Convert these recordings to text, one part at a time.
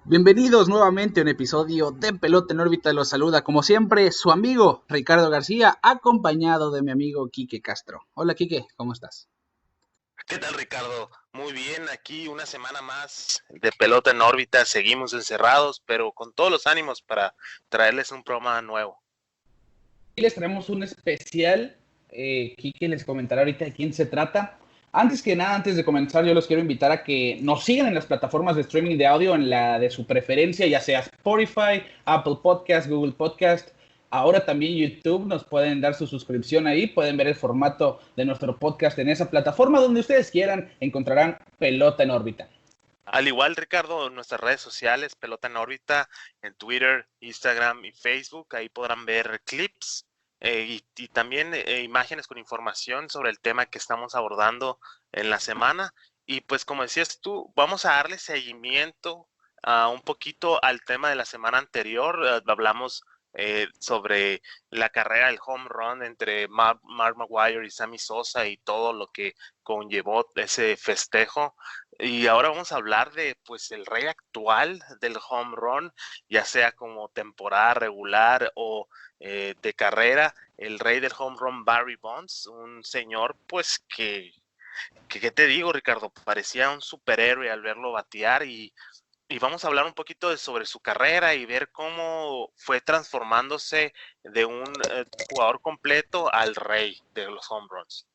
Bienvenidos nuevamente a un episodio de Pelota en órbita. Los saluda como siempre su amigo Ricardo García, acompañado de mi amigo Quique Castro. Hola Quique, ¿cómo estás? ¿Qué tal, Ricardo? Muy bien, aquí una semana más de Pelota en órbita, seguimos encerrados, pero con todos los ánimos para traerles un programa nuevo. Y les traemos un especial. Quique les comentará ahorita de quién se trata. Antes que nada, antes de comenzar, yo los quiero invitar a que nos sigan en las plataformas de streaming de audio, en la de su preferencia, ya sea Spotify, Apple Podcast, Google Podcast. Ahora también YouTube, nos pueden dar su suscripción ahí, pueden ver el formato de nuestro podcast en esa plataforma donde ustedes quieran, encontrarán Pelota en órbita. Al igual, Ricardo, nuestras redes sociales, Pelota en órbita, en Twitter, Instagram y Facebook, ahí podrán ver clips y también imágenes con información sobre el tema que estamos abordando en la semana. Y pues como decías tú, vamos a darle seguimiento un poquito al tema de la semana anterior. Hablamos sobre la carrera del home run entre Mark Maguire y Sammy Sosa y todo lo que conllevó ese festejo. Y ahora vamos a hablar de, pues, el rey actual del home run, ya sea como temporada regular o de carrera, el rey del home run, Barry Bonds, un señor, pues, ¿qué te digo, Ricardo? Parecía un superhéroe al verlo batear y vamos a hablar un poquito sobre su carrera y ver cómo fue transformándose de un jugador completo al rey de los home runs.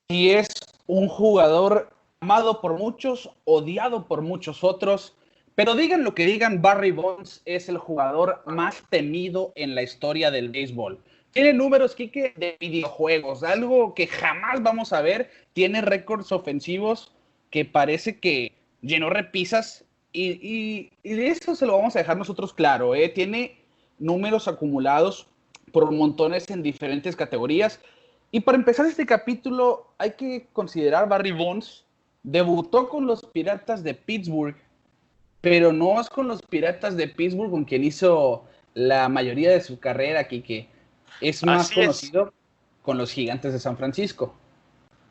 Y es un jugador amado por muchos, odiado por muchos otros. Pero digan lo que digan, Barry Bonds es el jugador más temido en la historia del béisbol. Tiene números, Kike, de videojuegos, algo que jamás vamos a ver. Tiene récords ofensivos que parece que llenó repisas. Y de eso se lo vamos a dejar nosotros claro. Tiene números acumulados por montones en diferentes categorías. Y para empezar este capítulo, hay que considerar Barry Bonds. Debutó con los Piratas de Pittsburgh, pero no es con los Piratas de Pittsburgh con quien hizo la mayoría de su carrera, aquí que es más Así es. conocido con los Gigantes de San Francisco.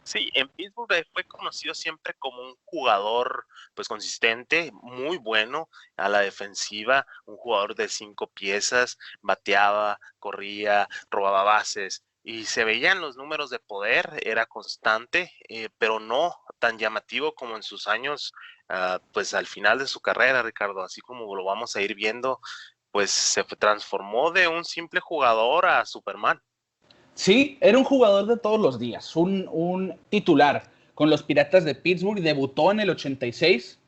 Sí, en Pittsburgh fue conocido siempre como un jugador pues consistente, muy bueno a la defensiva, un jugador de 5 piezas, bateaba, corría, robaba bases y se veían los números de poder, era constante, pero no tan llamativo como en sus años, pues al final de su carrera, Ricardo, así como lo vamos a ir viendo, pues se transformó de un simple jugador a Superman. Sí, era un jugador de todos los días, un titular con los Piratas de Pittsburgh, debutó en el 86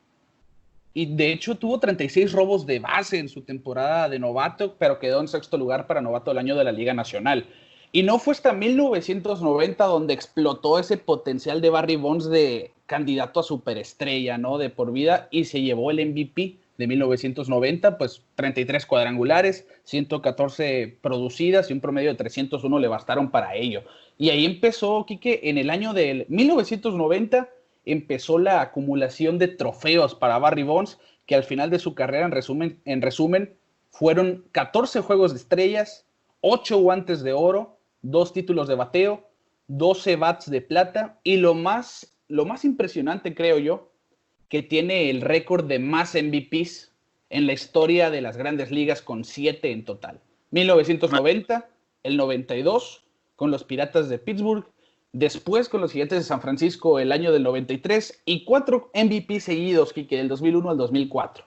y de hecho tuvo 36 robos de base en su temporada de novato, pero quedó en sexto lugar para novato del año de la Liga Nacional. Y no fue hasta 1990 donde explotó ese potencial de Barry Bonds de candidato a superestrella, ¿no? De por vida y se llevó el MVP de 1990, pues 33 cuadrangulares, 114 producidas y un promedio de 301 le bastaron para ello. Y ahí empezó, Quique, en el año del 1990 empezó la acumulación de trofeos para Barry Bonds, que al final de su carrera, en resumen fueron 14 juegos de estrellas, 8 guantes de oro, 2 títulos de bateo, 12 bats de plata y lo más impresionante, creo yo, que tiene el récord de más MVPs en la historia de las grandes ligas con 7 en total. 1990, el 92 con los Piratas de Pittsburgh, después con los Gigantes de San Francisco el año del 93 y 4 MVP seguidos, Kike, del 2001 al 2004.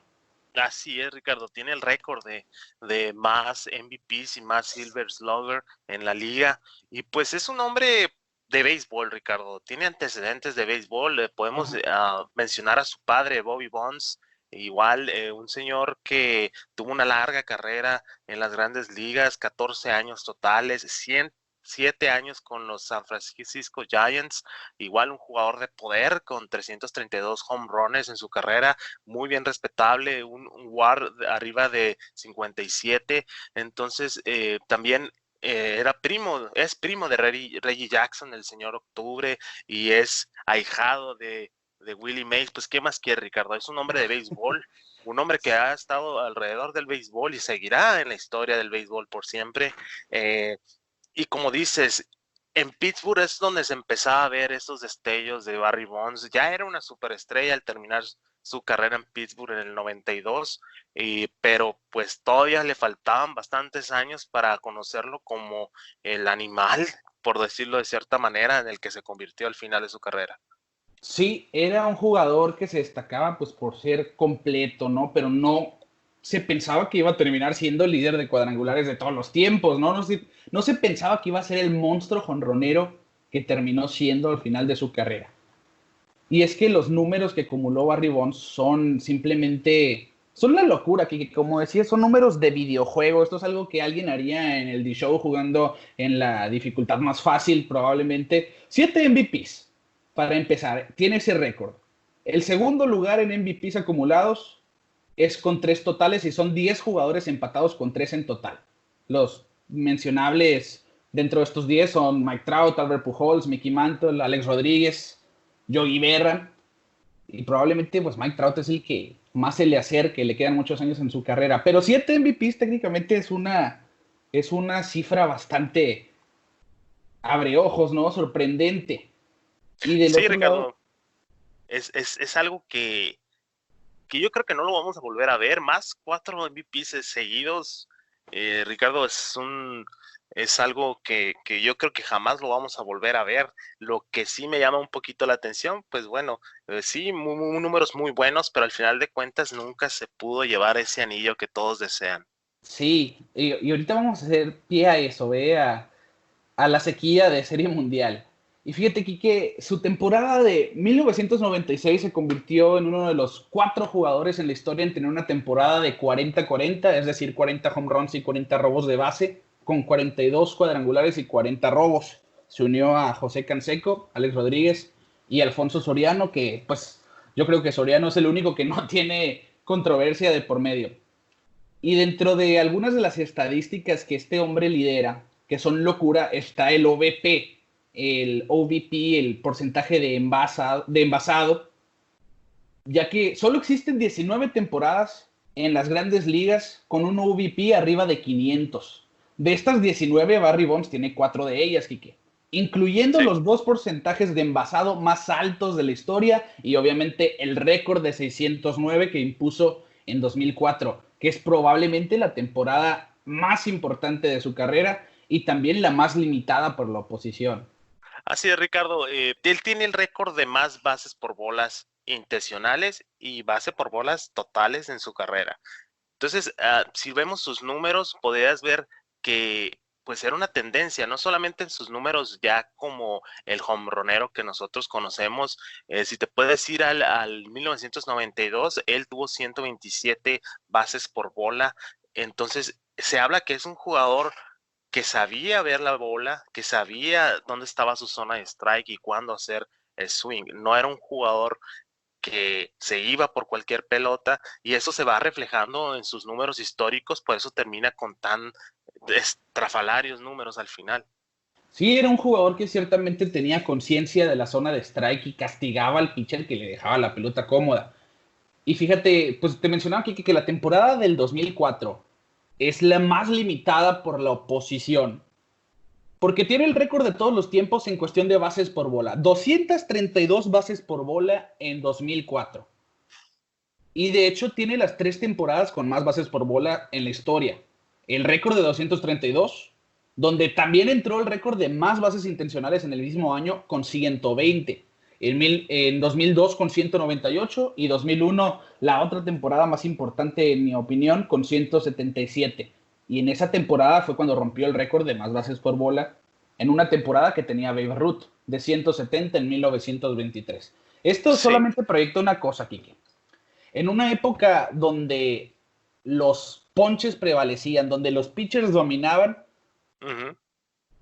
Así es, Ricardo, tiene el récord de más MVPs y más Silver Slugger en la liga. Y pues es un hombre de béisbol, Ricardo. Tiene antecedentes de béisbol. Podemos Ajá. mencionar a su padre, Bobby Bonds. Igual, un señor que tuvo una larga carrera en las grandes ligas, 14 años totales, 107 años con los San Francisco Giants. Igual un jugador de poder con 332 home runs en su carrera, muy bien respetable, un WAR arriba de 57. Entonces, también es primo de Reggie Jackson, el señor Octubre, y es ahijado de Willie Mays. Pues, ¿qué más quiere, Ricardo? Es un hombre de béisbol, un hombre que ha estado alrededor del béisbol y seguirá en la historia del béisbol por siempre. Eh, y como dices, en Pittsburgh es donde se empezaba a ver esos destellos de Barry Bonds. Ya era una superestrella al terminar su carrera en Pittsburgh en el 92, pero pues todavía le faltaban bastantes años para conocerlo como el animal, por decirlo de cierta manera, en el que se convirtió al final de su carrera. Sí, era un jugador que se destacaba pues por ser completo, ¿no? Pero no se pensaba que iba a terminar siendo el líder de cuadrangulares de todos los tiempos, ¿no? No se pensaba que iba a ser el monstruo jonronero que terminó siendo al final de su carrera. Y es que los números que acumuló Barry Bonds son simplemente, son la locura, que como decía, son números de videojuego. Esto es algo que alguien haría en el D-Show jugando en la dificultad más fácil, probablemente. 7 MVPs, para empezar, tiene ese récord. El segundo lugar en MVPs acumulados es con 3 totales y son 10 jugadores empatados con 3 en total. Los mencionables dentro de estos 10 son Mike Trout, Albert Pujols, Mickey Mantle, Alex Rodríguez, Yogi Berra, y probablemente pues Mike Trout es el que más se le acerque, le quedan muchos años en su carrera, pero 7 MVPs técnicamente es una cifra bastante abre ojos, ¿no? Sorprendente. Y del Sí, otro lado, Ricardo, es algo que yo creo que no lo vamos a volver a ver, más 4 MVPs seguidos, Ricardo, es algo que yo creo que jamás lo vamos a volver a ver. Lo que sí me llama un poquito la atención, pues bueno, sí, números muy buenos, pero al final de cuentas nunca se pudo llevar ese anillo que todos desean. sí, y ahorita vamos a hacer pie a eso, a la sequía de Serie Mundial. Y fíjate, que su temporada de 1996 se convirtió en uno de los 4 jugadores en la historia en tener una temporada de 40-40, es decir, 40 home runs y 40 robos de base, con 42 cuadrangulares y 40 robos. Se unió a José Canseco, Alex Rodríguez y Alfonso Soriano, que pues yo creo que Soriano es el único que no tiene controversia de por medio. Y dentro de algunas de las estadísticas que este hombre lidera, que son locura, está el OVP, el OVP, el porcentaje de envasado, ya que solo existen 19 temporadas en las grandes ligas con un OVP arriba de 500. De estas 19, Barry Bonds tiene 4 de ellas, Quique, incluyendo Sí. los 2 porcentajes de envasado más altos de la historia y obviamente el récord de 609 que impuso en 2004, que es probablemente la temporada más importante de su carrera y también la más limitada por la oposición. Así es, Ricardo. Él tiene el récord de más bases por bolas intencionales y base por bolas totales en su carrera. Entonces, si vemos sus números, podrías ver que pues era una tendencia, no solamente en sus números ya como el hombronero que nosotros conocemos. Si te puedes ir al 1992, él tuvo 127 bases por bola. Entonces, se habla que es un jugador que sabía ver la bola, que sabía dónde estaba su zona de strike y cuándo hacer el swing. No era un jugador que se iba por cualquier pelota y eso se va reflejando en sus números históricos, por eso termina con tan estrafalarios números al final. Sí, era un jugador que ciertamente tenía conciencia de la zona de strike y castigaba al pitcher que le dejaba la pelota cómoda. Y fíjate, pues te mencionaba aquí que la temporada del 2004 es la más limitada por la oposición, porque tiene el récord de todos los tiempos en cuestión de bases por bola. 232 bases por bola en 2004. Y de hecho tiene las 3 temporadas con más bases por bola en la historia. El récord de 232, donde también entró el récord de más bases intencionales en el mismo año con 120. En 2002 con 198 y 2001 la otra temporada más importante en mi opinión con 177. Y en esa temporada fue cuando rompió el récord de más bases por bola en una temporada que tenía Babe Ruth de 170 en 1923. Esto Sí. solamente proyecta una cosa, Kike. En una época donde los ponches prevalecían, donde los pitchers dominaban, Ujú.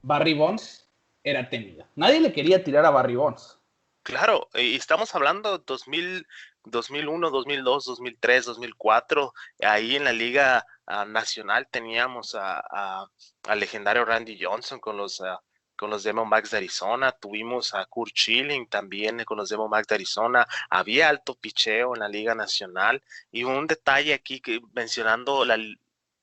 Barry Bonds era temido. Nadie le quería tirar a Barry Bonds. Claro, y estamos hablando 2001, 2002, 2003, 2004, ahí en la Liga Nacional teníamos al legendario Randy Johnson con los Diamondbacks de Arizona, tuvimos a Curt Schilling también con los Diamondbacks de Arizona, había alto picheo en la Liga Nacional, y un detalle aquí que mencionando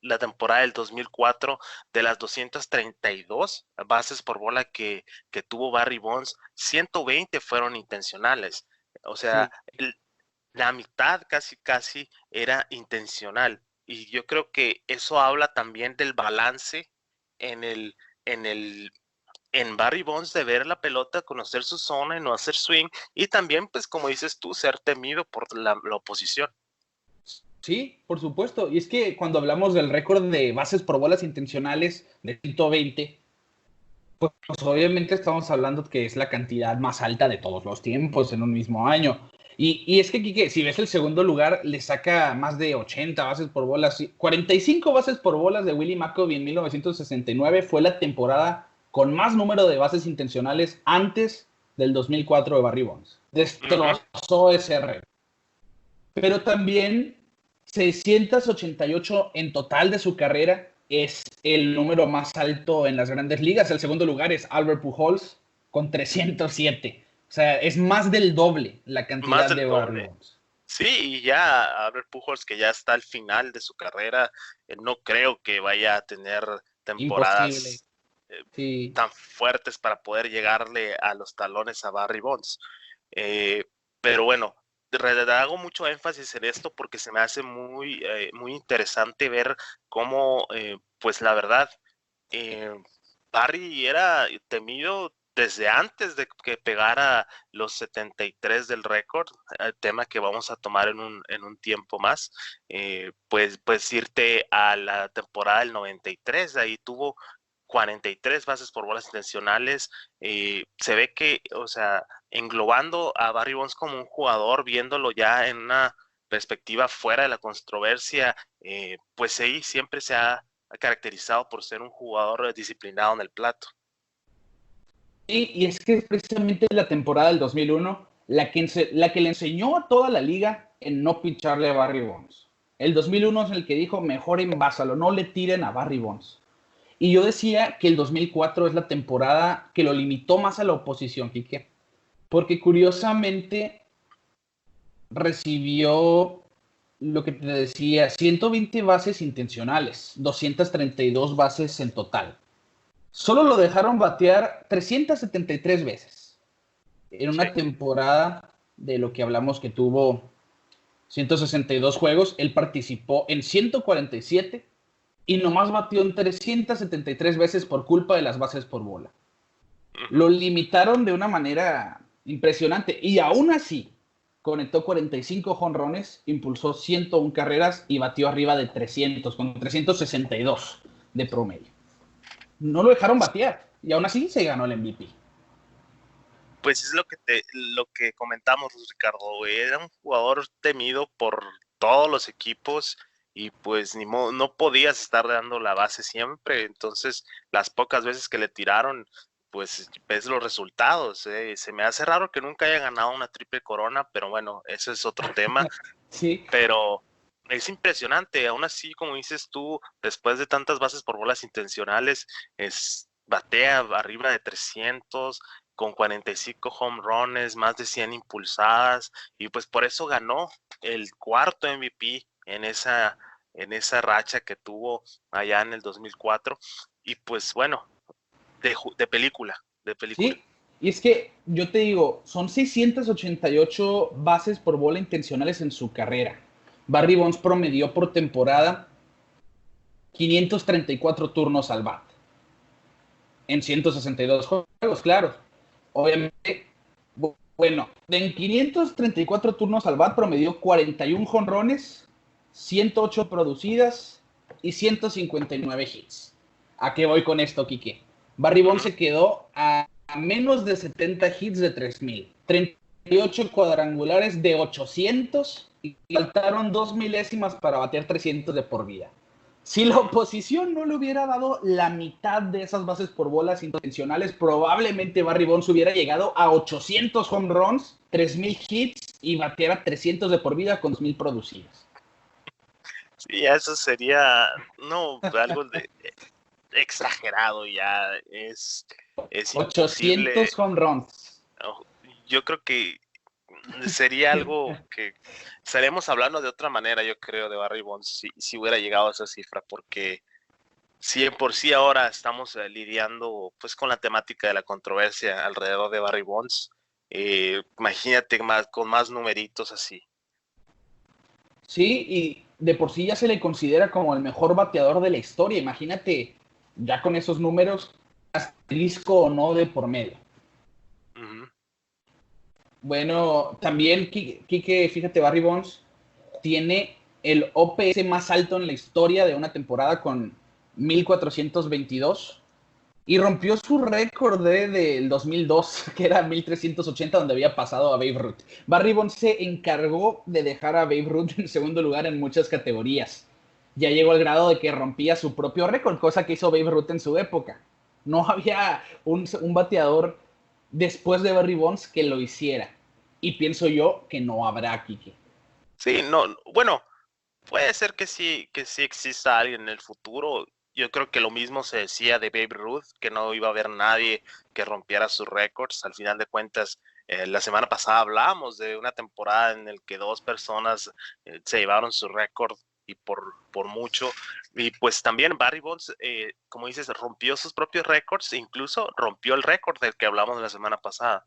la temporada del 2004, de las 232 bases por bola que tuvo Barry Bonds, 120 fueron intencionales. O sea, Sí. la mitad casi era intencional. Y yo creo que eso habla también del balance en el, en el, en Barry Bonds de ver la pelota, conocer su zona y no hacer swing. Y también, pues, como dices tú, ser temido por la oposición. Sí, por supuesto. Y es que cuando hablamos del récord de bases por bolas intencionales de 120, pues obviamente estamos hablando que es la cantidad más alta de todos los tiempos en un mismo año. Y es que, Quique, si ves el segundo lugar, le saca más de 80 bases por bolas. 45 bases por bolas de Willie McCovey en 1969 fue la temporada con más número de bases intencionales antes del 2004 de Barry Bonds. Ujú. Destrozó ese récord. Pero también 688 en total de su carrera es el número más alto en las grandes ligas. El segundo lugar es Albert Pujols con 307. O sea, es más del doble la Más cantidad del de Barry doble. Bonds. Sí, y ya Albert Pujols, que ya está al final de su carrera, no creo que vaya a tener Imposible. temporadas Sí. tan fuertes para poder llegarle a los talones a Barry Bonds. Eh, pero bueno, hago mucho énfasis en esto porque se me hace muy interesante ver cómo, pues la verdad, eh, Barry era temido desde antes de que pegara los 73 del récord, tema que vamos a tomar en un tiempo más. Pues irte a la temporada del 93, ahí tuvo 43 bases por bolas intencionales. Se ve que, o sea, englobando a Barry Bonds como un jugador, viéndolo ya en una perspectiva fuera de la controversia, pues ahí siempre se ha caracterizado por ser un jugador disciplinado en el plato. Y es que es precisamente la temporada del 2001 la que le enseñó a toda la liga en no picharle a Barry Bonds. El 2001 es el que dijo, mejor envásalo, no le tiren a Barry Bonds. Y yo decía que el 2004 es la temporada que lo limitó más a la oposición, Quique, porque curiosamente recibió lo que te decía, 120 bases intencionales, 232 bases en total. Solo lo dejaron batear 373 veces en Sí. una temporada de lo que hablamos que tuvo 162 juegos. Él participó en 147 y nomás batió en 373 veces por culpa de las bases por bola. Ujú. Lo limitaron de una manera impresionante y aún así conectó 45 jonrones, impulsó 101 carreras y batió arriba de 300 con 362 de promedio. No lo dejaron batear y aún así se ganó el MVP. Pues es lo que comentamos, Ricardo, güey. Era un jugador temido por todos los equipos y pues ni modo, no podías estar dando la base siempre. Entonces, las pocas veces que le tiraron, pues ves los resultados. Se me hace raro que nunca haya ganado una triple corona, pero bueno, ese es otro tema. Sí, Pero es impresionante, aún así, como dices tú, después de tantas bases por bolas intencionales, batea arriba de 300 con 45 home runs, más de 100 impulsadas, y pues por eso ganó el cuarto MVP en esa racha que tuvo allá en el 2004, y pues bueno, de película, de película. sí. Y es que yo te digo, son 688 bases por bola intencionales en su carrera. Barry Bonds promedió por temporada 534 turnos al bat en 162 juegos, claro. Obviamente, bueno, en 534 turnos al bat promedió 41 jonrones, 108 producidas y 159 hits. ¿A qué voy con esto, Quique? Barry Bonds Ujú. se quedó a menos de 70 hits de 3000, 38 cuadrangulares de 800 y faltaron 2 milésimas para batear 300 de por vida. Si la oposición no le hubiera dado la mitad de esas bases por bolas intencionales, probablemente Barry Bonds hubiera llegado a 800 home runs, 3000 hits y bateara 300 de por vida con 2000 producidas. Sí, eso sería, no, algo exagerado ya, es imposible. 800 home runs. Oh, yo creo que sería algo que estaríamos hablando de otra manera, yo creo, de Barry Bonds si hubiera llegado a esa cifra, porque si en por sí ahora estamos lidiando pues con la temática de la controversia alrededor de Barry Bonds, imagínate con más numeritos así. Sí, y de por sí ya se le considera como el mejor bateador de la historia. Imagínate, ya con esos números, asterisco o no de por medio. Ujú. Bueno, también, Quique, fíjate, Barry Bonds tiene el OPS más alto en la historia de una temporada con 1422 y rompió su récord del 2002, que era 1380, donde había pasado a Babe Ruth. Barry Bonds se encargó de dejar a Babe Ruth en segundo lugar en muchas categorías. Ya llegó al grado de que rompía su propio récord, cosa que hizo Babe Ruth en su época. No había un bateador después de Barry Bonds que lo hiciera. Y pienso yo que no habrá, Kike. Sí, no, bueno, puede ser que sí exista alguien en el futuro. Yo creo que lo mismo se decía de Babe Ruth, que no iba a haber nadie que rompiera sus récords. Al final de cuentas, la semana pasada hablábamos de una temporada en la que dos personas se llevaron su récord y por mucho. Y pues también Barry Bonds, como dices, rompió sus propios récords e incluso rompió el récord del que hablamos la semana pasada.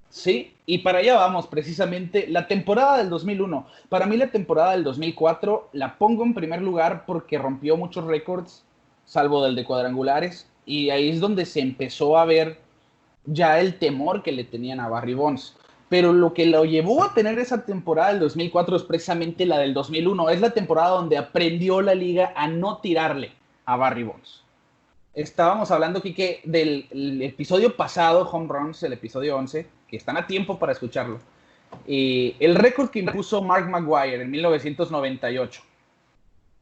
Sí, y para allá vamos, precisamente, la temporada del 2001. Para mí la temporada del 2004 la pongo en primer lugar porque rompió muchos récords, salvo del de cuadrangulares, y ahí es donde se empezó a ver ya el temor que le tenían a Barry Bonds. Pero lo que lo llevó a tener esa temporada del 2004 es precisamente la del 2001. Es la temporada donde aprendió la liga a no tirarle a Barry Bonds. Estábamos hablando, Kike, del episodio pasado, Home Runs, el episodio 11, que están a tiempo para escucharlo. El récord que impuso Mark McGwire en 1998.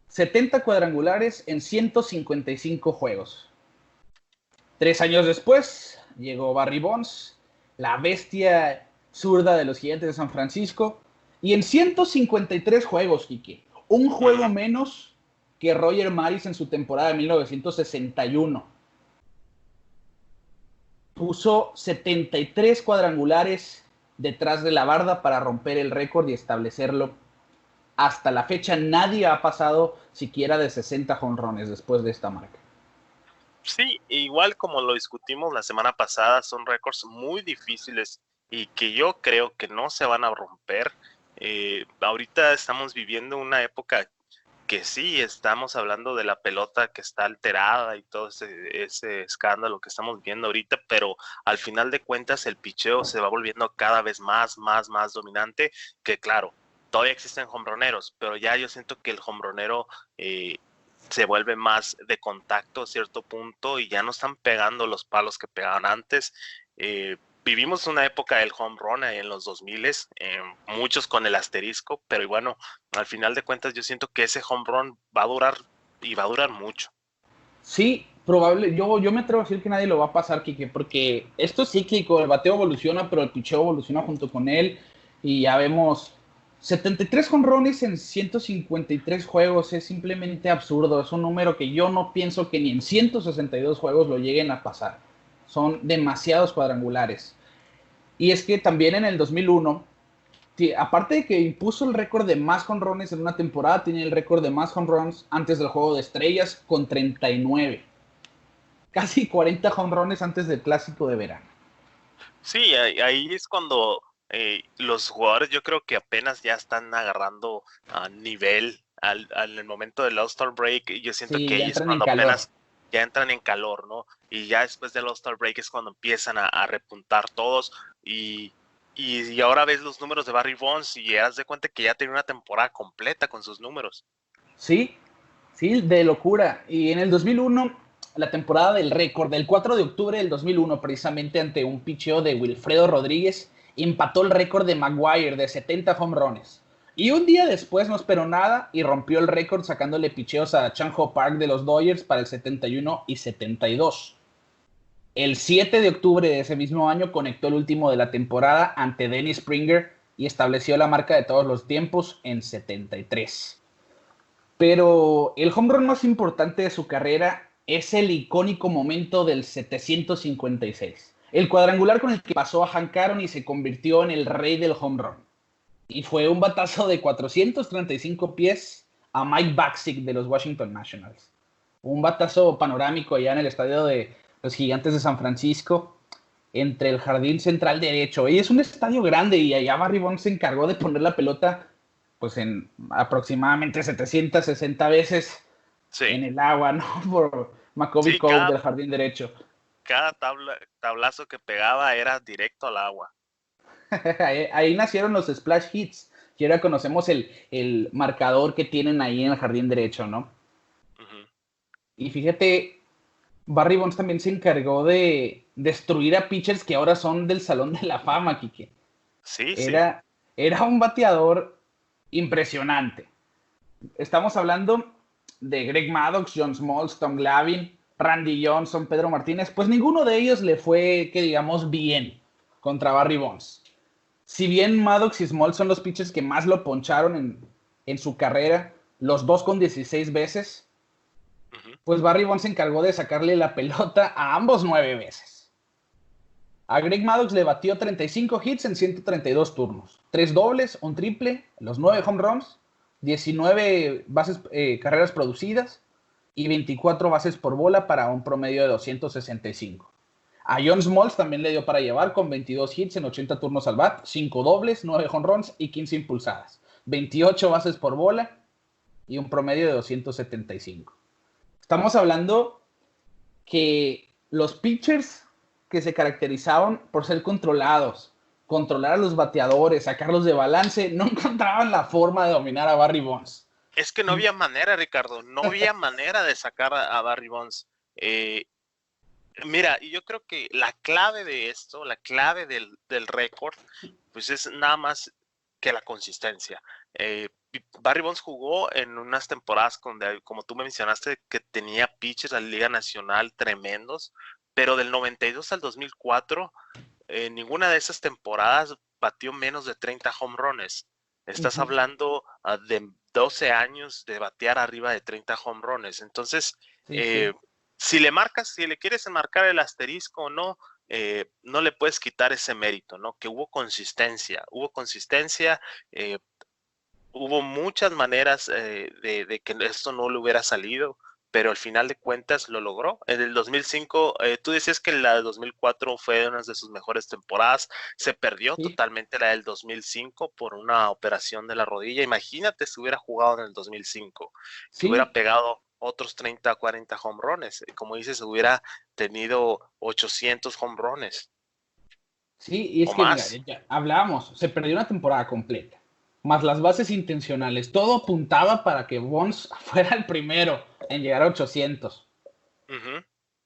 70 cuadrangulares en 155 juegos. 3 años después, llegó Barry Bonds, la bestia zurda de los Gigantes de San Francisco, y en 153 juegos, Kike, un juego Ujú. menos que Roger Maris en su temporada de 1961. Puso 73 cuadrangulares detrás de la barda para romper el récord y establecerlo. Hasta la fecha nadie ha pasado siquiera de 60 jonrones después de esta marca. Sí, igual como lo discutimos la semana pasada, son récords muy difíciles y que yo creo que no se van a romper. Ahorita estamos viviendo una época que sí, estamos hablando de la pelota que está alterada y todo ese escándalo que estamos viendo ahorita, pero al final de cuentas el picheo se va volviendo cada vez más dominante, que claro, todavía existen hombroneros, pero ya yo siento que el hombronero se vuelve más de contacto a cierto punto y ya no están pegando los palos que pegaban antes. Vivimos una época del home run en los 2000, muchos con el asterisco, pero bueno, al final de cuentas yo siento que ese home run va a durar y va a durar mucho. Sí, probable. Yo me atrevo a decir que nadie lo va a pasar, Kike, porque esto es cíclico. El bateo evoluciona, pero el picheo evoluciona junto con él. Y ya vemos 73 jonrones en 153 juegos. Es simplemente absurdo. Es un número que yo no pienso que ni en 162 juegos lo lleguen a pasar. Son demasiados cuadrangulares. Y es que también en el 2001, aparte de que impuso el récord de más jonrones en una temporada, tiene el récord de más jonrones antes del Juego de Estrellas con 39. Casi 40 jonrones antes del Clásico de verano. Sí, ahí es cuando los jugadores yo creo que apenas ya están agarrando a nivel al el momento del All-Star Break y yo siento que Sí, ya ahí es entran en cuando calor. apenas ya entran en calor, ¿no? Y ya después del All-Star Break es cuando empiezan a repuntar todos y ahora ves los números de Barry Bonds y ya das de cuenta que ya tiene una temporada completa con sus números. Sí, sí, de locura. Y en el 2001, la temporada del récord, del 4 de octubre del 2001, precisamente ante un picheo de Wilfredo Rodríguez, empató el récord de Maguire de 70 home runs. Y un día después no esperó nada y rompió el récord sacándole picheos a Chanjo Park de los Dodgers para el 71 y 72. El 7 de octubre de ese mismo año conectó el último de la temporada ante Dennis Springer y estableció la marca de todos los tiempos en 73. Pero el home run más importante de su carrera es el icónico momento del 756. El cuadrangular con el que pasó a Hank Aaron y se convirtió en el rey del home run. Y fue un batazo de 435 pies a Mike Bacsik de los Washington Nationals. Un batazo panorámico allá en el estadio de los Gigantes de San Francisco, entre el jardín central derecho. Y es un estadio grande y allá Barry Bonds se encargó de poner la pelota pues en aproximadamente 760 veces en Sí, el agua, ¿no? Por Maccabi sí, Cove del jardín derecho. cada tablazo que pegaba era directo al agua. Ahí nacieron los splash hits, que ahora conocemos el marcador que tienen ahí en el jardín derecho, ¿no? Ujú. Y fíjate, Barry Bonds también se encargó de destruir a pitchers que ahora son del Salón de la Fama, Quique. Sí, sí. Era, era un bateador impresionante. Estamos hablando de Greg Maddux, John Smoltz, Tom Glavine, Randy Johnson, Pedro Martínez. Pues ninguno de ellos le fue, que digamos, bien contra Barry Bonds. Si bien Maddox y Small son los pitchers que más lo poncharon en su carrera, los dos con 16 veces, Ujú. pues Barry Bonds se encargó de sacarle la pelota a ambos 9 veces. A Greg Maddux le batió 35 hits en 132 turnos, 3 dobles, un triple, los 9 home runs, 19 carreras producidas y 24 bases por bola para un promedio de 265. A John Smoltz también le dio para llevar con 22 hits en 80 turnos al bat, 5 dobles, 9 home runs y 15 impulsadas, 28 bases por bola y un promedio de 275. Estamos hablando que los pitchers que se caracterizaban por ser controlados, controlar a los bateadores, sacarlos de balance, no encontraban la forma de dominar a Barry Bonds. Es que no había manera, Ricardo, no había manera de sacar a Barry Bonds. Mira, y yo creo que la clave de esto, la clave del récord, pues es nada más que la consistencia. Barry Bonds jugó en unas temporadas donde, como tú me mencionaste, que tenía pitchers a la Liga Nacional tremendos, pero del 92 al 2004, ninguna de esas temporadas batió menos de 30 home runs. Estás hablando de 12 años de batear arriba de 30 home runs. Entonces, Sí, sí. si le marcas, si le quieres enmarcar el asterisco o no, no le puedes quitar ese mérito, ¿no? Que hubo consistencia, eh, hubo muchas maneras de que esto no le hubiera salido, pero al final de cuentas lo logró. En el 2005, tú decías que la de 2004 fue una de sus mejores temporadas, se perdió Sí, totalmente la del 2005 por una operación de la rodilla. Imagínate si hubiera jugado en el 2005, que hubiera sí, pegado otros 30, 40 home runs. Como dices, hubiera tenido 800 home runs sí, y es o que mira, más. ya hablábamos, se perdió una temporada completa, más las bases intencionales, todo apuntaba para que Bonds fuera el primero en llegar a 800. Ujú.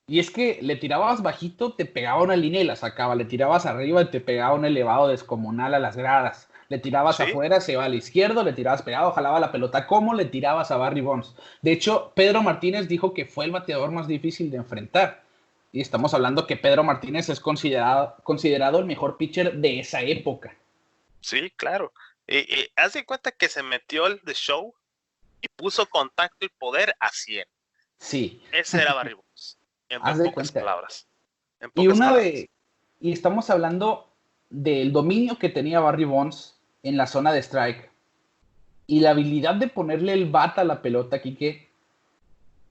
Y es que le tirabas bajito, te pegaba una línea y la sacaba. Le tirabas arriba y te pegaba un elevado descomunal a las gradas. Le tirabas Sí, afuera, se iba al izquierdo, le tirabas pegado, jalaba la pelota. ¿Cómo le tirabas a Barry Bonds? De hecho, Pedro Martínez dijo que fue el bateador más difícil de enfrentar. Y estamos hablando que Pedro Martínez es considerado el mejor pitcher de esa época. sí, claro. Haz de cuenta que se metió el The Show y puso contacto y poder a 100. Sí, Ese era Barry Bonds, en haz de pocas cuenta. palabras. En Y pocas una palabras. de. Y estamos hablando del dominio que tenía Barry Bonds en la zona de strike. Y la habilidad de ponerle el bat a la pelota, Quique.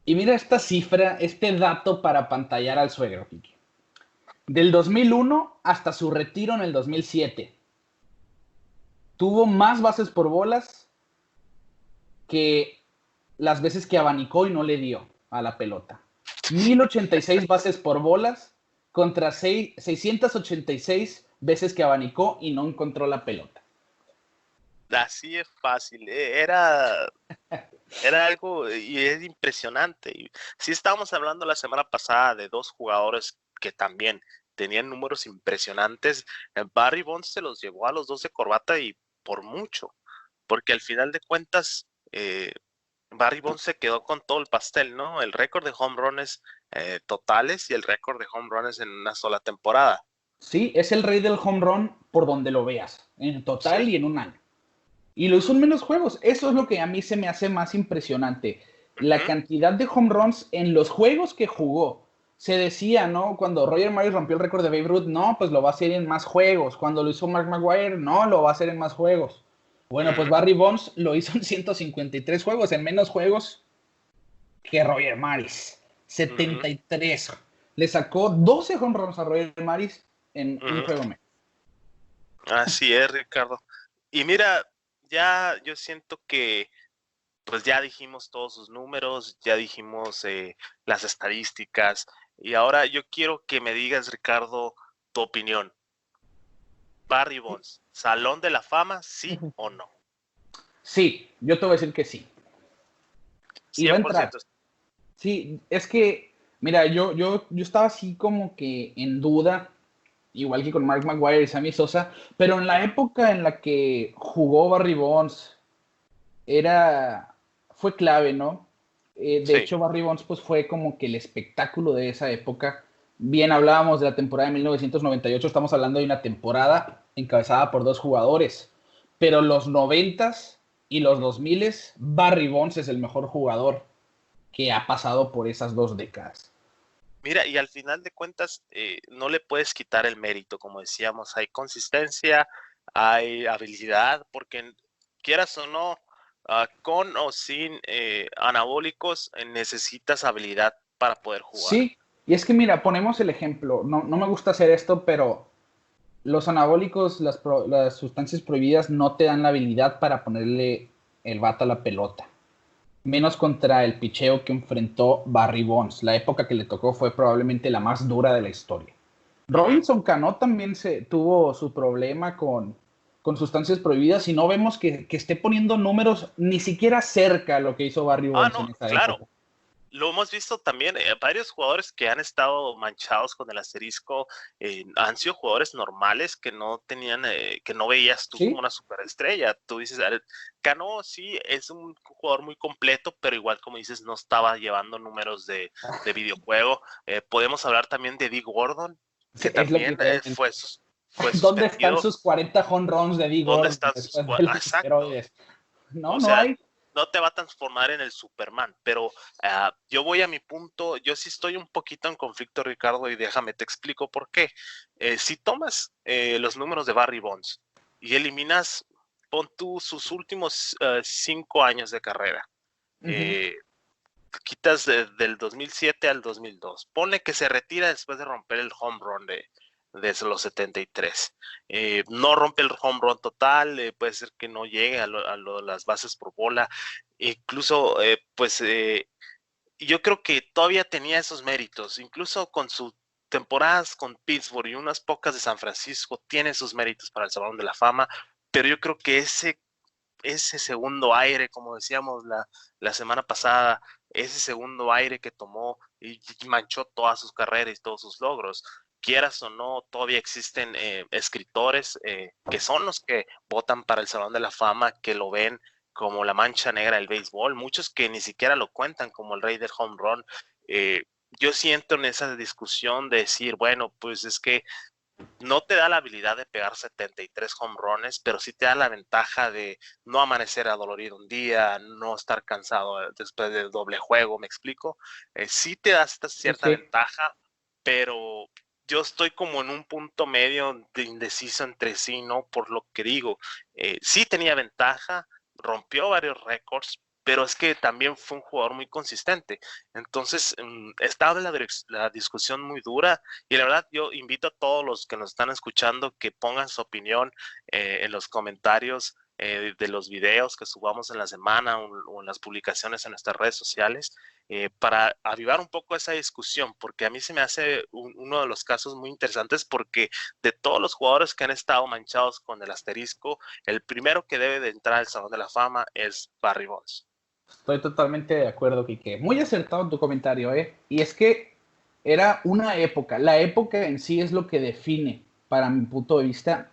Y mira esta cifra, este dato para pantallar al suegro, Quique. Del 2001 hasta su retiro en el 2007, tuvo más bases por bolas que las veces que abanicó y no le dio a la pelota. 1086 bases por bolas contra 686 veces que abanicó y no encontró la pelota. Así es fácil. Era algo y es impresionante. Y sí estábamos hablando la semana pasada de dos jugadores que también tenían números impresionantes. Barry Bonds se los llevó a los dos de corbata y por mucho, porque al final de cuentas Barry Bonds se quedó con todo el pastel, ¿no? El récord de home runs totales y el récord de home runs en una sola temporada. Sí, es el rey del home run por donde lo veas, en total Sí. y en un año. Y lo hizo en menos juegos. Eso es lo que a mí se me hace más impresionante. La Ujú. cantidad de home runs en los juegos que jugó. Se decía, ¿no? Cuando Roger Maris rompió el récord de Babe Ruth, no, pues lo va a hacer en más juegos. Cuando lo hizo Mark McGwire, no, lo va a hacer en más juegos. Bueno, pues Ujú. Barry Bonds lo hizo en 153 juegos, en menos juegos que Roger Maris. Ujú. 73. Le sacó 12 home runs a Roger Maris en un Ujú. juego menos. Así es, Ricardo. Y mira, ya yo siento que pues ya dijimos todos sus números, ya dijimos las estadísticas, y ahora yo quiero que me digas, Ricardo, tu opinión. Barry Bonds, ¿Salón de la Fama, sí o no? Sí, yo te voy a decir que sí. Y va a entrar. 100%. Sí, es que, mira, yo estaba así como que en duda, igual que con Mark McGwire y Sammy Sosa, pero en la época en la que jugó Barry Bonds, fue clave, ¿no? De Sí, hecho, Barry Bonds pues fue como que el espectáculo de esa época. Bien hablábamos de la temporada de 1998, estamos hablando de una temporada encabezada por dos jugadores, pero los noventas y los 2000, Barry Bonds es el mejor jugador que ha pasado por esas 2 décadas. mira, y al final de cuentas no le puedes quitar el mérito, como decíamos, hay consistencia, hay habilidad, porque quieras o no, con o sin anabólicos, necesitas habilidad para poder jugar. Sí, y es que mira, ponemos el ejemplo, no me gusta hacer esto, pero los anabólicos, las sustancias prohibidas no te dan la habilidad para ponerle el bate a la pelota. Menos contra el picheo que enfrentó Barry Bonds. La época que le tocó fue probablemente la más dura de la historia. Ujú. Robinson Cano también tuvo su problema con sustancias prohibidas y no vemos que esté poniendo números ni siquiera cerca a lo que hizo Barry Ah, Bonds no, en esa claro. época. Lo hemos visto también, varios jugadores que han estado manchados con el asterisco, han sido jugadores normales que no tenían, que no veías tú como Sí, una superestrella. Tú dices, Cano sí es un jugador muy completo, pero igual como dices, no estaba llevando números de videojuego. Podemos hablar también de Dee Gordon, que es lo que también te voy a mencionar. fue ¿Dónde están suspendido. sus 40 home runs de Dee ¿Dónde Gordon están sus después de los Exacto. esteroides? No, O no sea, hay. no te va a transformar en el Superman, pero yo voy a mi punto, yo sí estoy un poquito en conflicto, Ricardo, y déjame te explico por qué. Si tomas los números de Barry Bonds y eliminas, pon tú sus últimos 5 años de carrera, Uh-huh. eh, quitas del 2007 al 2002, ponle que se retira después de romper el home run de los 73. No rompe el home run total, puede ser que no llegue las bases por bola, incluso yo creo que todavía tenía esos méritos, incluso con sus temporadas con Pittsburgh y unas pocas de San Francisco, tiene sus méritos para el Salón de la Fama, pero yo creo que ese segundo aire, como decíamos la semana pasada, ese segundo aire que tomó y manchó todas sus carreras y todos sus logros. Quieras o no, todavía existen escritores que son los que votan para el Salón de la Fama, que lo ven como la mancha negra del béisbol, muchos que ni siquiera lo cuentan como el rey del home run. Eh, yo siento en esa discusión de decir, bueno, pues es que no te da la habilidad de pegar 73 home runs, pero sí te da la ventaja de no amanecer adolorido un día, no estar cansado después del doble juego, ¿me explico? Sí te da esta Sí, cierta sí. ventaja, pero yo estoy como en un punto medio de indeciso entre sí y no, por lo que digo, sí tenía ventaja, rompió varios récords, pero es que también fue un jugador muy consistente. Entonces, estaba la discusión muy dura y la verdad, yo invito a todos los que nos están escuchando que pongan su opinión en los comentarios de los videos que subamos en la semana o en las publicaciones en nuestras redes sociales para avivar un poco esa discusión, porque a mí se me hace uno de los casos muy interesantes porque de todos los jugadores que han estado manchados con el asterisco, el primero que debe de entrar al Salón de la Fama es Barry Bonds. Estoy totalmente de acuerdo, Quique. Muy acertado en tu comentario, ¿eh? Y es que era una época. La época en sí es lo que define, para mi punto de vista,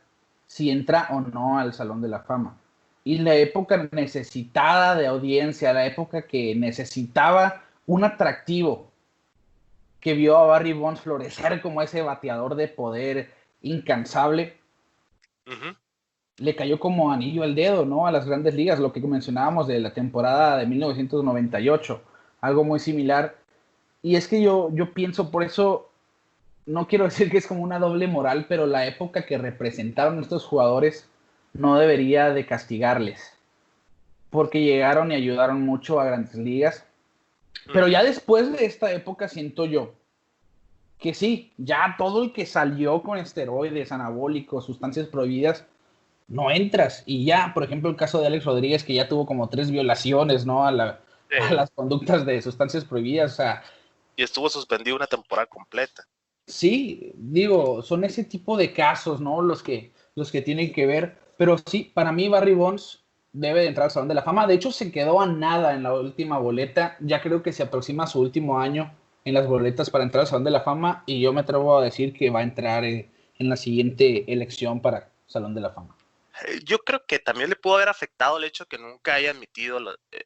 si entra o no al Salón de la Fama. Y la época necesitada de audiencia, la época que necesitaba un atractivo, que vio a Barry Bonds florecer como ese bateador de poder incansable, Uh -huh. le cayó como anillo al dedo, ¿no? A las grandes ligas, lo que mencionábamos de la temporada de 1998, algo muy similar. Y es que yo pienso, por eso, no quiero decir que es como una doble moral, pero la época que representaron estos jugadores no debería de castigarles, porque llegaron y ayudaron mucho a grandes ligas. Uh Pero -huh. ya después de esta época siento yo que sí, ya todo el que salió con esteroides, anabólicos, sustancias prohibidas, no entras. Y ya, por ejemplo, el caso de Alex Rodríguez, que ya tuvo como 3 violaciones, ¿no? A las conductas de sustancias prohibidas. O sea, Y estuvo suspendido una temporada completa. sí, digo, son ese tipo de casos, ¿no? Los que tienen que ver. Pero sí, para mí Barry Bonds debe de entrar al Salón de la Fama. De hecho, se quedó a nada en la última boleta. Ya creo que se aproxima su último año en las boletas para entrar al Salón de la Fama. Y yo me atrevo a decir que va a entrar en la siguiente elección para Salón de la Fama. Yo creo que también le pudo haber afectado el hecho que nunca haya admitido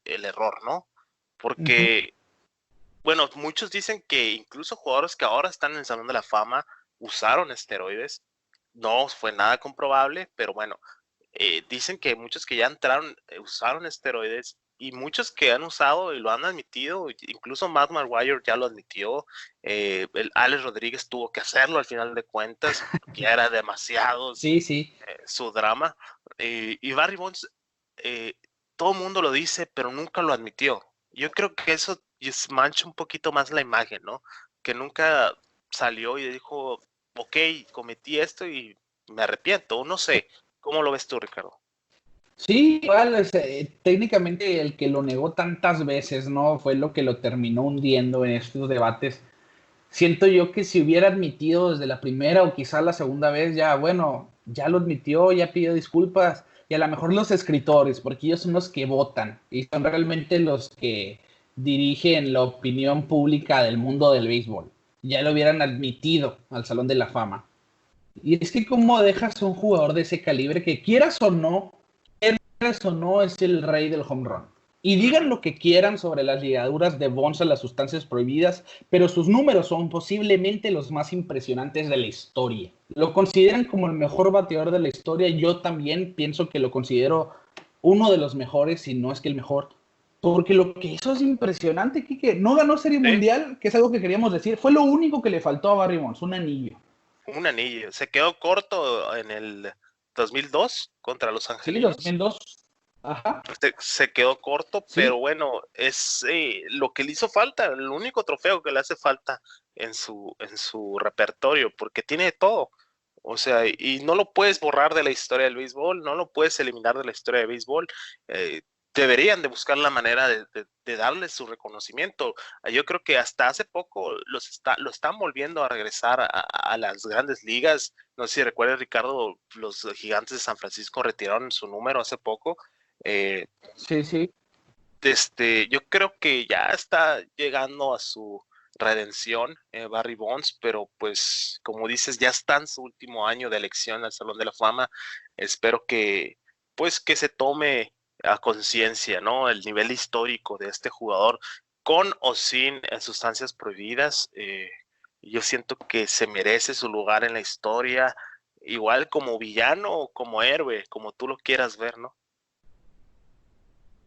el error, ¿no? Ujú. Porque, bueno, muchos dicen que incluso jugadores que ahora están en el Salón de la Fama usaron esteroides. No fue nada comprobable, pero bueno, dicen que muchos que ya entraron usaron esteroides y muchos que han usado y lo han admitido, incluso Matt Maguire ya lo admitió, el Alex Rodríguez tuvo que hacerlo al final de cuentas, porque ya era demasiado Sí, sí. su drama, y Barry Bonds, eh, todo el mundo lo dice, pero nunca lo admitió. Yo creo que eso mancha un poquito más la imagen, ¿no? Que nunca salió y dijo, ok, cometí esto y me arrepiento, o no sé. ¿Cómo lo ves tú, Ricardo? Sí, igual, técnicamente el que lo negó tantas veces, ¿no? Fue lo que lo terminó hundiendo en estos debates. Siento yo que si hubiera admitido desde la primera o quizá la segunda vez, ya, bueno, ya lo admitió, ya pidió disculpas, y a lo mejor los escritores, porque ellos son los que votan y son realmente los que dirigen la opinión pública del mundo del béisbol. Ya lo hubieran admitido al Salón de la Fama. Y es que cómo dejas a un jugador de ese calibre que quieras o no es el rey del home run. Y digan Ujú. lo que quieran sobre las ligaduras de Bonds a las sustancias prohibidas, pero sus números son posiblemente los más impresionantes de la historia. Lo consideran como el mejor bateador de la historia. Yo también pienso que lo considero uno de los mejores, si no es que el mejor. Porque lo que hizo es impresionante, Kike. No ganó Serie Sí, Mundial, que es algo que queríamos decir. Fue lo único que le faltó a Barry Bonds, un anillo. un anillo. Se quedó corto en el 2002 contra los Sí, Angelinos. 2002. Ajá. Se quedó corto, pero Sí, bueno, es lo que le hizo falta, el único trofeo que le hace falta en su repertorio, porque tiene de todo. O sea, y no lo puedes borrar de la historia del béisbol, no lo puedes eliminar de la historia del béisbol. Eh, Deberían de buscar la manera de darle su reconocimiento. Yo creo que hasta hace poco lo están volviendo a regresar a las grandes ligas. No sé si recuerdas, Ricardo, los Gigantes de San Francisco retiraron su número hace poco. Eh, sí, sí. yo creo que ya está llegando a su redención, Barry Bonds, pero pues como dices, ya está en su último año de elección al Salón de la Fama. Espero que pues que se tome a conciencia, ¿no? El nivel histórico de este jugador con o sin sustancias prohibidas. Yo siento que se merece su lugar en la historia, igual como villano o como héroe, como tú lo quieras ver, ¿no?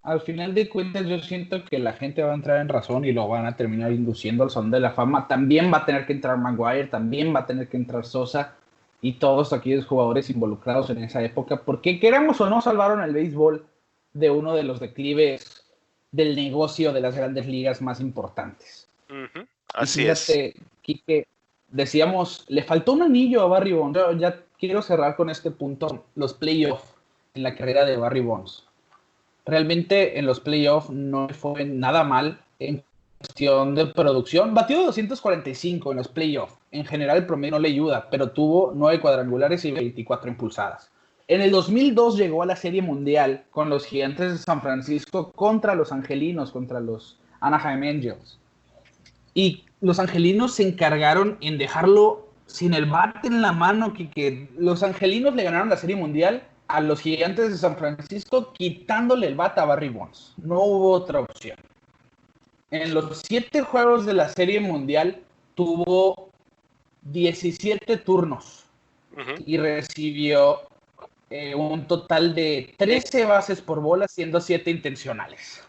Al final de cuentas, yo siento que la gente va a entrar en razón y lo van a terminar induciendo al Salón de la Fama. También va a tener que entrar Maguire, también va a tener que entrar Sosa y todos aquellos jugadores involucrados en esa época, porque queramos o no, salvaron el béisbol de uno de los declives del negocio de las grandes ligas más importantes. Ujú, Y así es. fíjate, Quique, decíamos, le faltó un anillo a Barry Bonds. Yo ya quiero cerrar con este punto, los playoffs en la carrera de Barry Bonds. Realmente en los playoffs no fue nada mal en cuestión de producción. Batió 245 en los playoffs. En general el promedio no le ayuda, pero tuvo 9 cuadrangulares y 24 impulsadas. En el 2002 llegó a la Serie Mundial con los Gigantes de San Francisco contra los Angelinos, contra los Anaheim Angels. Y los Angelinos se encargaron en dejarlo sin el bate en la mano, que los Angelinos le ganaron la Serie Mundial a los Gigantes de San Francisco quitándole el bate a Barry Bonds. No hubo otra opción. En los 7 juegos de la Serie Mundial tuvo 17 turnos Ujú. y recibió un total de 13 bases por bola, siendo 7 intencionales.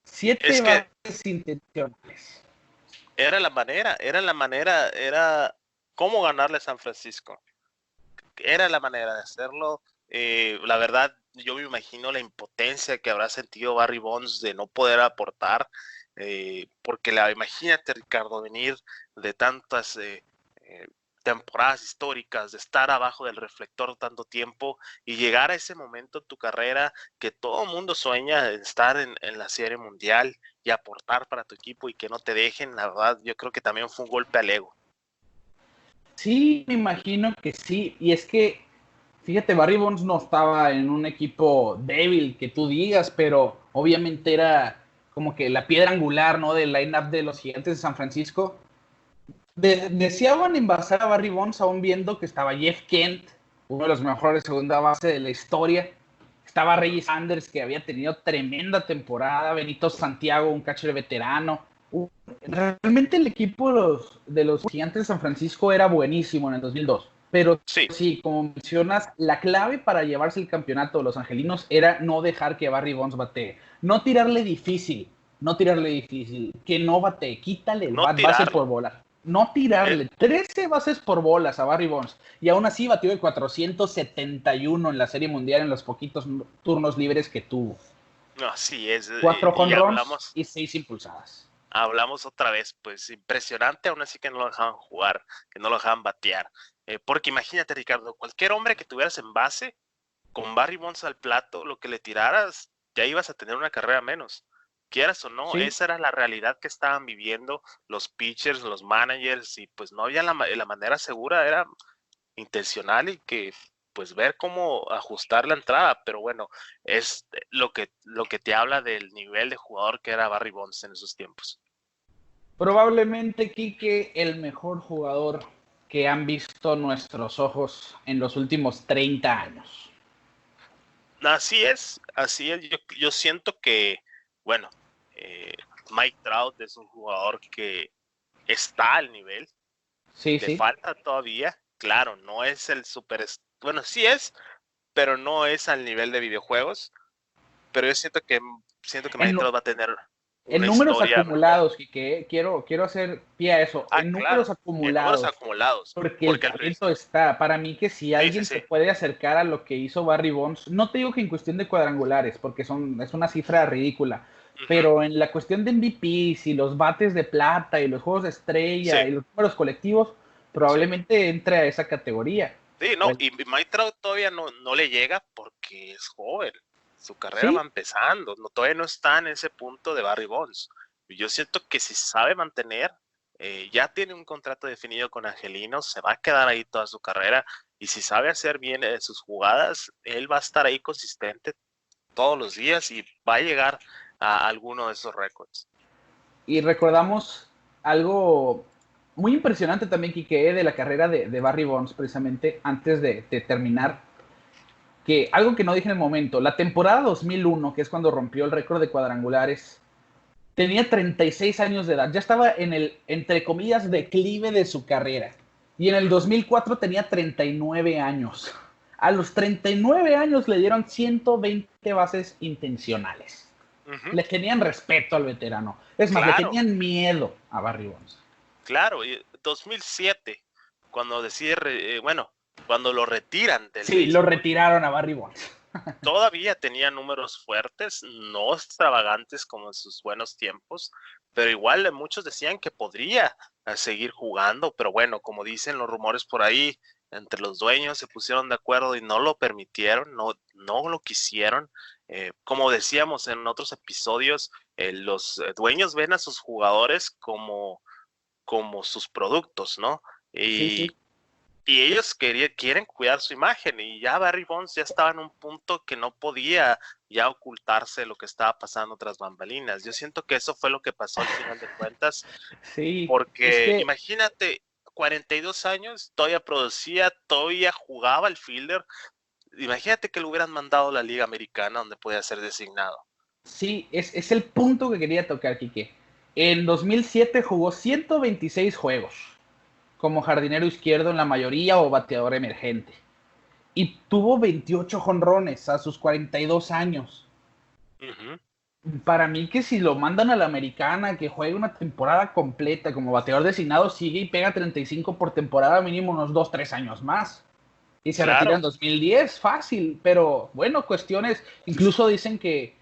7 Es que bases intencionales. era cómo ganarle a San Francisco. Era la manera de hacerlo. La verdad, yo me imagino la impotencia que habrá sentido Barry Bonds de no poder aportar, porque imagínate, Ricardo, venir de tantas temporadas históricas, de estar abajo del reflector tanto tiempo y llegar a ese momento en tu carrera que todo mundo sueña de estar en la Serie Mundial y aportar para tu equipo y que no te dejen, la verdad, yo creo que también fue un golpe al ego. Sí, me imagino que sí. Y es que, fíjate, Barry Bonds no estaba en un equipo débil, que tú digas, pero obviamente era como que la piedra angular, ¿no? Del line-up de los Gigantes de San Francisco. Deseaban envasar a Barry Bonds aún viendo que estaba Jeff Kent, uno de los mejores segunda base de la historia. Estaba Reggie Sanders, que había tenido tremenda temporada. Benito Santiago, un catcher veterano. Realmente el equipo de los Gigantes de San Francisco era buenísimo en el 2002. Pero Sí, sí, como mencionas, la clave para llevarse el campeonato de los angelinos era no dejar que Barry Bonds batee. No tirarle difícil, que no batee, quítale el no base tirarle. por bola. No Eh, tirarle 13 bases por bolas a Barry Bonds. Y aún así batió de 471 en la Serie Mundial en los poquitos turnos libres que tuvo. no, sí, es, 4 y jonrones y 6 impulsadas. hablamos otra vez, pues impresionante, aún así que no lo dejaban jugar, que no lo dejaban batear. Porque imagínate, Ricardo, cualquier hombre que tuvieras en base, con Barry Bonds al plato, lo que le tiraras, ya ibas a tener una carrera menos. Quieras o no, Sí, esa era la realidad que estaban viviendo los pitchers, los managers, y pues no había la manera segura, era intencional y que pues ver cómo ajustar la entrada, pero bueno, es lo que te habla del nivel de jugador que era Barry Bonds en esos tiempos. probablemente, Quique, el mejor jugador que han visto nuestros ojos en los últimos 30 años. Así es, yo siento que, bueno, eh, Mike Trout es un jugador que está al nivel, Sí, le sí. falta todavía, claro, no es el super, bueno, sí es, pero no es al nivel de videojuegos, pero yo siento que Mike En, Trout va a tener en una números historia mejor. acumulados, Quique, quiero hacer pie a eso. En números Claro, en números acumulados, acumulados, porque el porque talento está. Para mí que si sí, sí, alguien sí, se puede acercar a lo que hizo Barry Bonds, no te digo que en cuestión de cuadrangulares, porque es una cifra ridícula, ujú, pero en la cuestión de MVPs y los bates de plata y los juegos de sí, estrella y los números colectivos, sí. probablemente entre a esa categoría. Sí, no, Pues, y Mike Trout todavía no le llega porque es joven. Su carrera va sí, empezando, todavía no está en ese punto de Barry Bonds. Y yo siento que si sabe mantener, ya tiene un contrato definido con Angelinos, se va a quedar ahí toda su carrera. Y si sabe hacer bien sus jugadas, él va a estar ahí consistente todos los días y va a llegar a alguno de esos récords. y recordamos algo muy impresionante también, Quique, de la carrera de Barry Bonds, precisamente antes de terminar, que algo que no dije en el momento, la temporada 2001, que es cuando rompió el récord de cuadrangulares, tenía 36 años de edad, ya estaba en el, entre comillas, declive de su carrera. Y en el 2004 tenía 39 años. A los 39 años le dieron 120 bases intencionales. Ujú, Le tenían respeto al veterano. Es más, le claro, tenían miedo a Barry Bonds. claro. Y 2007, cuando decide, bueno, cuando lo retiran del Sí, lo béisbol, retiraron a Barry Bonds. todavía tenía números fuertes, no extravagantes como en sus buenos tiempos, pero igual muchos decían que podría seguir jugando, pero bueno, como dicen los rumores por ahí, entre los dueños se pusieron de acuerdo y no lo permitieron, no lo quisieron. Como decíamos en otros episodios, los dueños ven a sus jugadores como sus productos, ¿no? Sí, Y sí. y ellos quieren cuidar su imagen y ya Barry Bonds ya estaba en un punto que no podía ya ocultarse lo que estaba pasando tras bambalinas. Yo siento que eso fue lo que pasó al final de cuentas, Sí, es porque que imagínate, 42 años, todavía producía, todavía jugaba el fielder. Imagínate que lo hubieran mandado a la Liga Americana donde podía ser designado. sí, es el punto que quería tocar, Quique. En 2007 jugó 126 juegos como jardinero izquierdo en la mayoría o bateador emergente. Y tuvo 28 jonrones a sus 42 años. Ujú, Para mí que si lo mandan a la americana, que juegue una temporada completa como bateador designado, sigue y pega 35 por temporada, mínimo unos 2 3 años más. Y se retira claro, en 2010, fácil. Pero bueno, cuestiones, incluso dicen que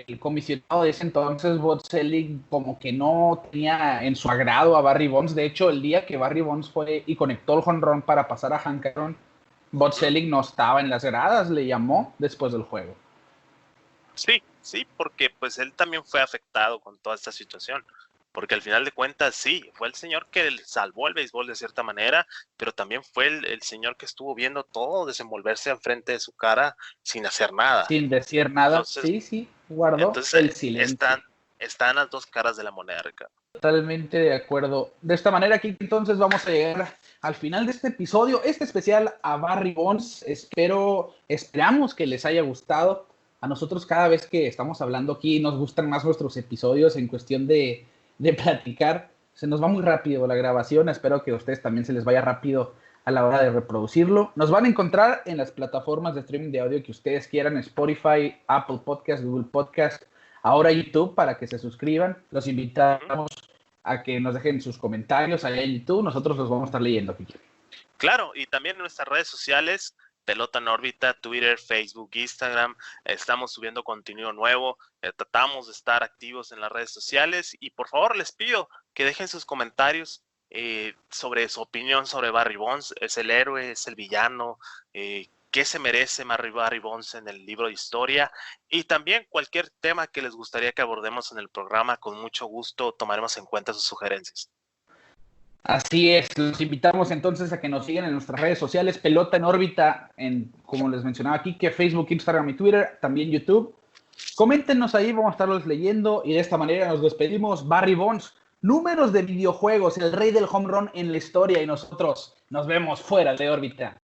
el comisionado de ese entonces, Bud Selig, como que no tenía en su agrado a Barry Bonds. De hecho, el día que Barry Bonds fue y conectó el jonrón para pasar a Hank Aaron, Bud Selig no estaba en las gradas, le llamó después del juego. Sí, porque pues él también fue afectado con toda esta situación. Porque al final de cuentas, sí, fue el señor que salvó el béisbol de cierta manera, pero también fue el señor que estuvo viendo todo desenvolverse enfrente de su cara sin hacer nada. Sin decir nada, Entonces, sí, guardó el silencio. Están las dos caras de la moneda, Ricardo. Totalmente de acuerdo. De esta manera aquí entonces vamos a llegar al final de este episodio, este especial a Barry Bonds. Esperamos que les haya gustado. A nosotros cada vez que estamos hablando aquí nos gustan más nuestros episodios en cuestión de platicar. Se nos va muy rápido la grabación. Espero que a ustedes también se les vaya rápido a la hora de reproducirlo. Nos van a encontrar en las plataformas de streaming de audio que ustedes quieran, Spotify, Apple Podcast, Google Podcast, ahora YouTube, para que se suscriban. Los invitamos a que nos dejen sus comentarios allá en YouTube. Nosotros los vamos a estar leyendo, Kiki. Claro, y también en nuestras redes sociales, Pelota en órbita, Twitter, Facebook, Instagram, estamos subiendo contenido nuevo, tratamos de estar activos en las redes sociales y por favor les pido que dejen sus comentarios sobre su opinión sobre Barry Bonds. ¿Es el héroe? ¿Es el villano? ¿Qué se merece Barry Bonds en el libro de historia? Y también cualquier tema que les gustaría que abordemos en el programa, con mucho gusto tomaremos en cuenta sus sugerencias. Así es, los invitamos entonces a que nos sigan en nuestras redes sociales, Pelota en órbita, como les mencionaba aquí, que Facebook, Instagram y Twitter, también YouTube. Coméntenos ahí, vamos a estarlos leyendo y de esta manera nos despedimos. Barry Bonds, números de videojuegos, el rey del home run en la historia, y nosotros nos vemos fuera de órbita.